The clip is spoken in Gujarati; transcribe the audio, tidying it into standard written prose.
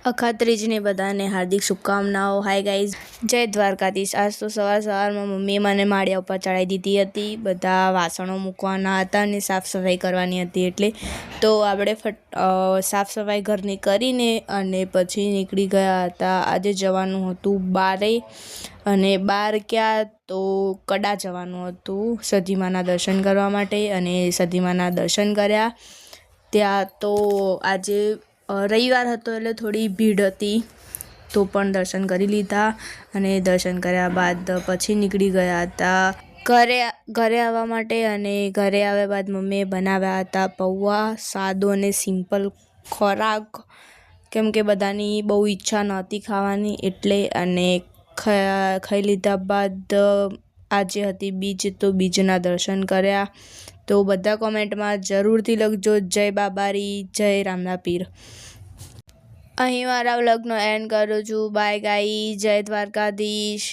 અખાત્રીજને બધાને હાર્દિક શુભકામનાઓ। હાય ગાઈઝ, જય દ્વારકાધીશ। આજ તો સવારમાં મમ્મીએ મને માળિયા ઉપર ચડાવી દીધી હતી। બધા વાસણો મૂકવાના હતા અને સાફ સફાઈ કરવાની હતી, એટલે તો આપણે સાફ સફાઈ ઘરની કરીને અને પછી નીકળી ગયા હતા। આજે જવાનું હતું બારે, અને બહાર ક્યાં તો કડા જવાનું હતું સધીમાના દર્શન કરવા માટે, અને સધીમાના દર્શન કર્યા। ત્યાં તો આજે રવિવાર હતો એટલે થોડી ભીડ હતી, તો પણ દર્શન કરી લીધા। અને દર્શન કર્યા બાદ પછી નીકળી ગયા હતા ઘરે આવવા માટે। અને ઘરે આવ્યા બાદ મમ્મીએ બનાવ્યા હતા પૌવા, સાદો અને સિમ્પલ ખોરાક, કેમ કે બધાની બહુ ઈચ્છા નહોતી ખાવાની એટલે। અને ખાઈ લીધા બાદ આજે હતી બીજ, તો બીજના દર્શન કર્યા। તો બધા કોમેન્ટમાં જરૂરથી લખજો જય બાબારી, જય રામના પીર। અહીં મારા વ્લોગનો એન્ડ કરું છું। બાય ગાઈઝ, જય દ્વારકાધીશ।